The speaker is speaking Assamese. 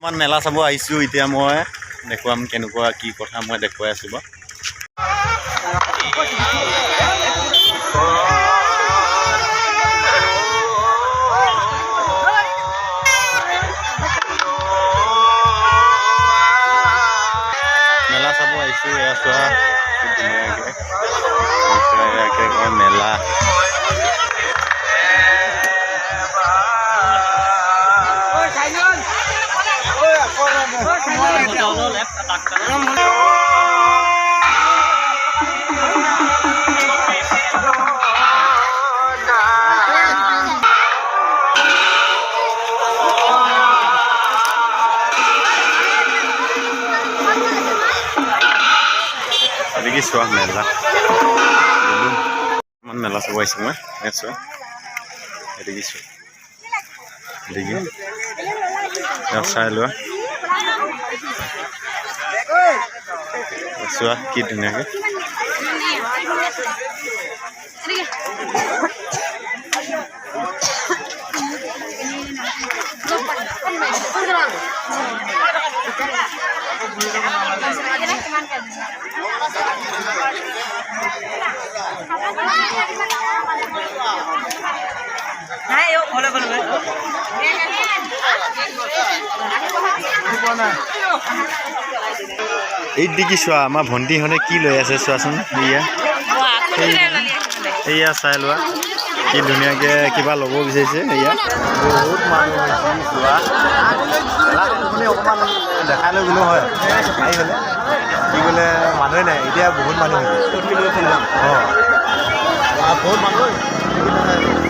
অকণমান মেলা চাব আহিছোঁ এতিয়া মই দেখুৱাম কেনেকুৱা কি কথা মই দেখুৱাই আছোঁ বাৰু মেলা চাব আহিছোঁ এয়া চোৱা ধুনীয়াকৈ কয় মেলা চোৱা মেলা ইমান মেলা চাব আহিছোঁ মই চোৱা দেখিছোঁ দেখি চাই লোৱা চোৱা কি ধুনীয়াকৈ এই দেখি চোৱা আমাৰ ভণ্টিহঁতে কি লৈ আছে চোৱাচোন এয়া চাই লোৱা কি ধুনীয়াকৈ কিবা ল'ব বিচাৰিছে এয়া বহুত মানুহ হৈছে চোৱা অকণমান দেখাই লৈ গ'লেও হয় আহি গ'লে কি ক'লে মানুহে নাই এতিয়া বহুত মানুহ হৈছে অঁ বহুত মানুহ